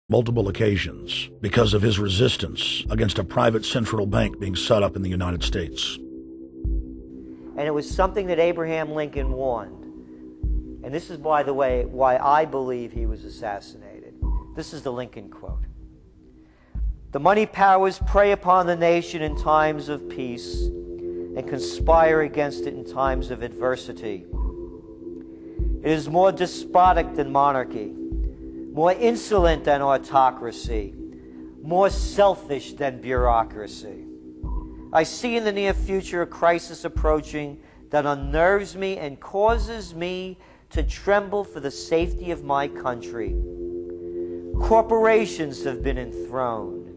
multiple occasions because of his resistance against a private central bank being set up in the United States. And it was something that Abraham Lincoln warned. And this is, by the way, why I believe he was assassinated. This is the Lincoln quote. "The money powers prey upon the nation in times of peace and conspire against it in times of adversity. It is more despotic than monarchy, more insolent than autocracy, more selfish than bureaucracy. I see in the near future a crisis approaching that unnerves me and causes me to tremble for the safety of my country. Corporations have been enthroned.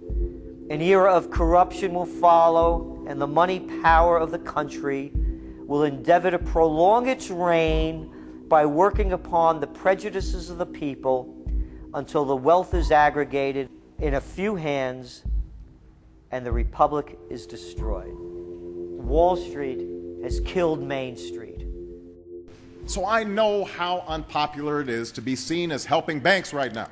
An era of corruption will follow, and the money power of the country will endeavor to prolong its reign by working upon the prejudices of the people until the wealth is aggregated in a few hands and the republic is destroyed." Wall Street has killed Main Street. So I know how unpopular it is to be seen as helping banks right now,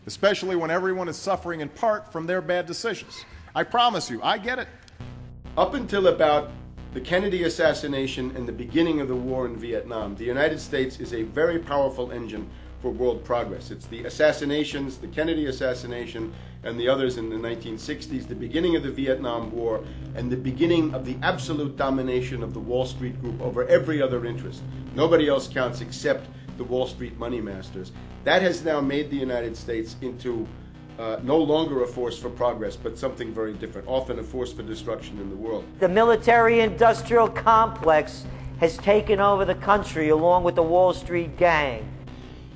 especially when everyone is suffering in part from their bad decisions. I promise you, I get it. Up until about the Kennedy assassination and the beginning of the war in Vietnam, the United States is a very powerful engine for world progress. It's the assassinations, the Kennedy assassination, and the others in the 1960s, the beginning of the Vietnam War, and the beginning of the absolute domination of the Wall Street group over every other interest. Nobody else counts except the Wall Street money masters. That has now made the United States into no longer a force for progress, but something very different, often a force for destruction in the world. The military-industrial complex has taken over the country along with the Wall Street gang.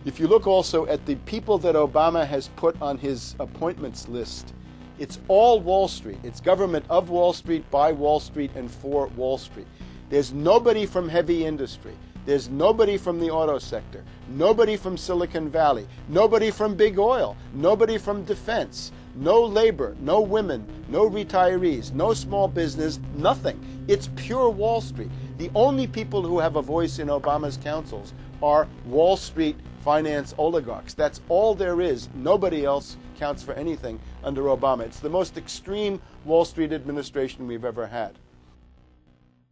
If you look also at the people that Obama has put on his appointments list, it's all Wall Street. It's government of Wall Street, by Wall Street, and for Wall Street. There's nobody from heavy industry. There's nobody from the auto sector, nobody from Silicon Valley, nobody from big oil, nobody from defense, no labor, no women, no retirees, no small business, nothing. It's pure Wall Street. The only people who have a voice in Obama's councils are Wall Street finance oligarchs. That's all there is. Nobody else counts for anything under Obama. It's the most extreme Wall Street administration we've ever had.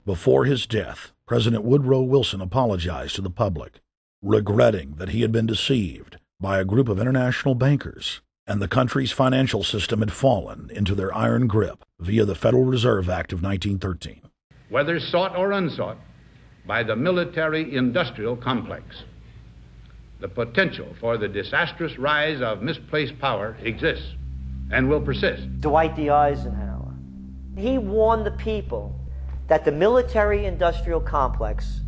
Before his death, President Woodrow Wilson apologized to the public, regretting that he had been deceived by a group of international bankers and the country's financial system had fallen into their iron grip via the Federal Reserve Act of 1913. Whether sought or unsought by the military-industrial complex, the potential for the disastrous rise of misplaced power exists and will persist. Dwight D. Eisenhower, he warned the people that the military-industrial complex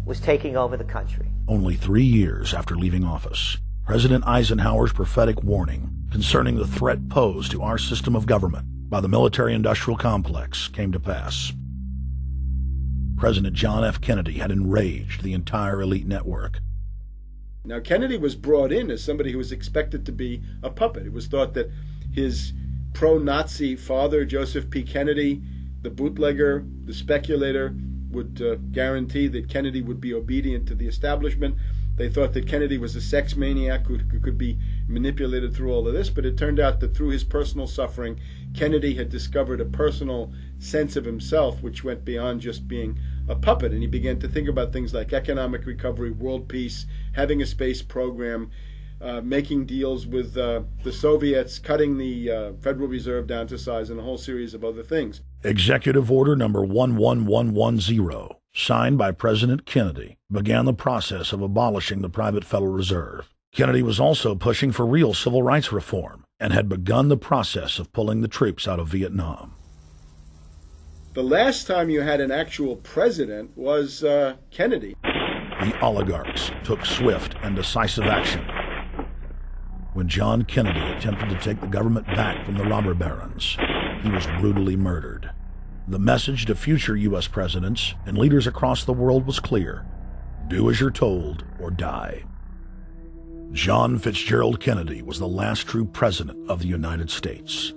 was taking over the country. Only 3 years after leaving office, President Eisenhower's prophetic warning concerning the threat posed to our system of government by the military-industrial complex came to pass. President John F. Kennedy had enraged the entire elite network. Now, Kennedy was brought in as somebody who was expected to be a puppet. It was thought that his pro-Nazi father, Joseph P. Kennedy, the bootlegger, the speculator, would guarantee that Kennedy would be obedient to the establishment. They thought that Kennedy was a sex maniac who could be manipulated through all of this, but it turned out that through his personal suffering, Kennedy had discovered a personal sense of himself which went beyond just being a puppet, and he began to think about things like economic recovery, world peace, having a space program, making deals with the Soviets, cutting the Federal Reserve down to size, and a whole series of other things. Executive Order number 11110, signed by President Kennedy, began the process of abolishing the private Federal Reserve. Kennedy was also pushing for real civil rights reform and had begun the process of pulling the troops out of Vietnam. The last time you had an actual president was Kennedy. The oligarchs took swift and decisive action. When John Kennedy attempted to take the government back from the robber barons, he was brutally murdered. The message to future U.S. presidents and leaders across the world was clear: do as you're told or die. John Fitzgerald Kennedy was the last true president of the United States.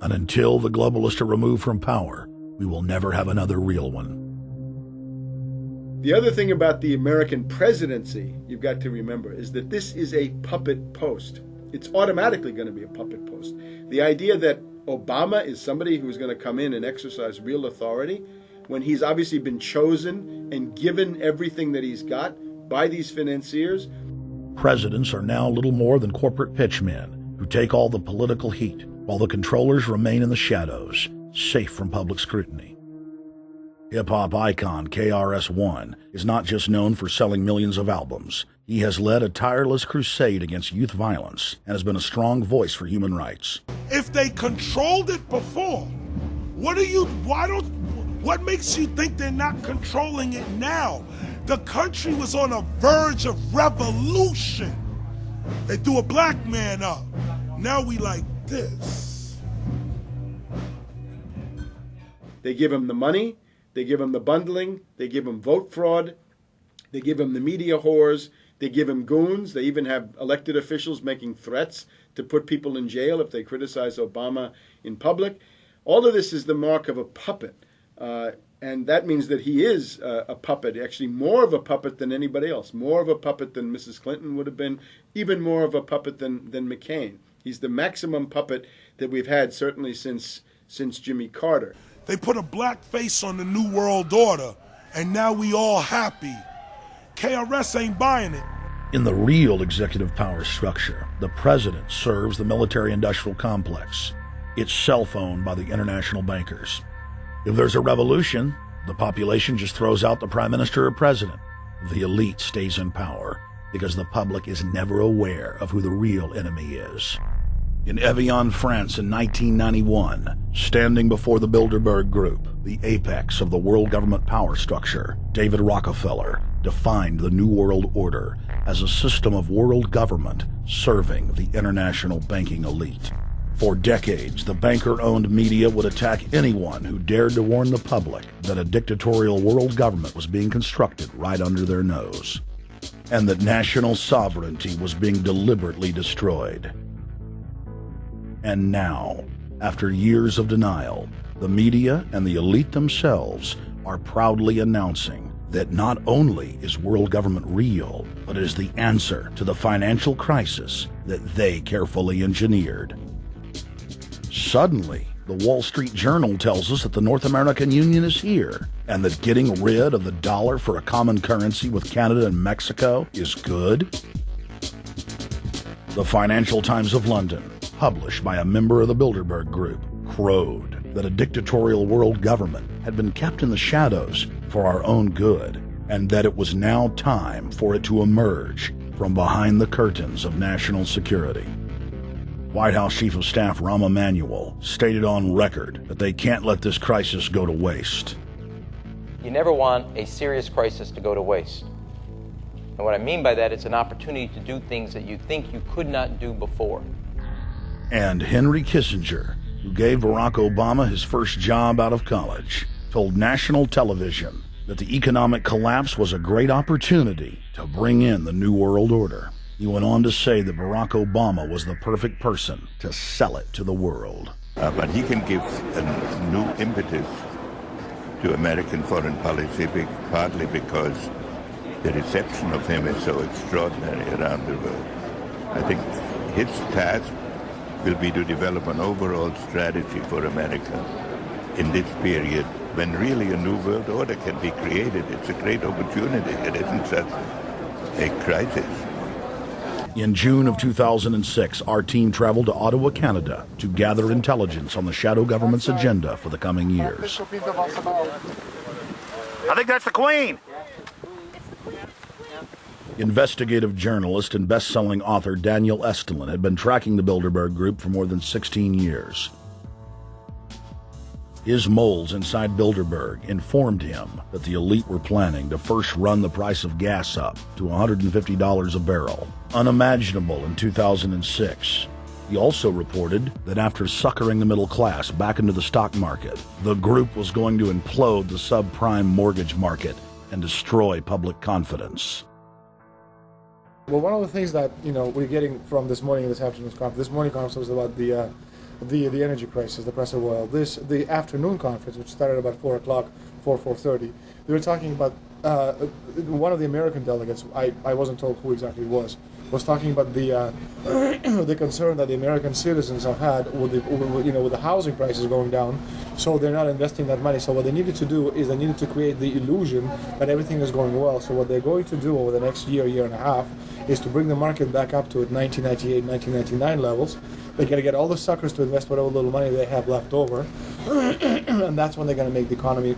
And until the globalists are removed from power, we will never have another real one. The other thing about the American presidency you've got to remember is that this is a puppet post. it's automatically going to be a puppet post. The idea that Obama is somebody who's going to come in and exercise real authority when he's obviously been chosen and given everything that he's got by these financiers. Presidents are now little more than corporate pitchmen who take all the political heat, while the controllers remain in the shadows, safe from public scrutiny. Hip-hop icon KRS-One is not just known for selling millions of albums. He has led a tireless crusade against youth violence and has been a strong voice for human rights. If they controlled it before, what makes you think they're not controlling it now? The country was on a verge of revolution. They threw a black man up. Now we like this. They give him the money, they give him the bundling, they give him vote fraud, they give him the media whores, they give him goons, they even have elected officials making threats to put people in jail if they criticize Obama in public. All of this is the mark of a puppet. And that means that he is a puppet, actually more of a puppet than anybody else, more of a puppet than Mrs. Clinton would have been, even more of a puppet than McCain. He's the maximum puppet that we've had, certainly since Jimmy Carter. They put a black face on the New World Order, and now we all happy. KRS ain't buying it. In the real executive power structure, the president serves the military-industrial complex. It's self-owned by the international bankers. If there's a revolution, the population just throws out the prime minister or president. The elite stays in power because the public is never aware of who the real enemy is. In Evian, France in 1991, standing before the Bilderberg Group, the apex of the world government power structure, David Rockefeller defined the New World Order as a system of world government serving the international banking elite. For decades, the banker-owned media would attack anyone who dared to warn the public that a dictatorial world government was being constructed right under their nose, and that national sovereignty was being deliberately destroyed. And now, after years of denial, the media and the elite themselves are proudly announcing that not only is world government real, but is the answer to the financial crisis that they carefully engineered. Suddenly, the Wall Street Journal tells us that the North American Union is here, and that getting rid of the dollar for a common currency with Canada and Mexico is good. The Financial Times of London, published by a member of the Bilderberg Group, crowed that a dictatorial world government had been kept in the shadows for our own good, and that it was now time for it to emerge from behind the curtains of national security. White House Chief of Staff Rahm Emanuel stated on record that they can't let this crisis go to waste. You never want a serious crisis to go to waste. And what I mean by that, it's an opportunity to do things that you think you could not do before. And Henry Kissinger, who gave Barack Obama his first job out of college, told national television that the economic collapse was a great opportunity to bring in the New World Order. He went on to say that Barack Obama was the perfect person to sell it to the world. But he can give a new impetus to American foreign policy, partly because the reception of him is so extraordinary around the world. I think his task will be to develop an overall strategy for America in this period when really a new world order can be created. It's a great opportunity. It isn't just a crisis. In June of 2006, our team traveled to Ottawa, Canada, to gather intelligence on the shadow government's agenda for the coming years. I think that's the Queen. Investigative journalist and best-selling author Daniel Estulin had been tracking the Bilderberg Group for more than 16 years. His moles inside Bilderberg informed him that the elite were planning to first run the price of gas up to $150 a barrel, unimaginable in 2006. He also reported that after suckering the middle class back into the stock market, the group was going to implode the subprime mortgage market and destroy public confidence. Well, one of the things that we're getting from this morning and this afternoon's conference, this morning conference was about the energy crisis, the price of oil. The afternoon conference, which started about 4 o'clock, 4:30, they were talking about one of the American delegates. I wasn't told who exactly it was, was talking about the the concern that the American citizens have had with the housing prices going down, so they're not investing that money. So what they needed to do is they needed to create the illusion that everything is going well. So what they're going to do over the next year and a half is to bring the market back up to 1998, 1999 levels. They're going to get all the suckers to invest whatever little money they have left over, and that's when they're going to make the economy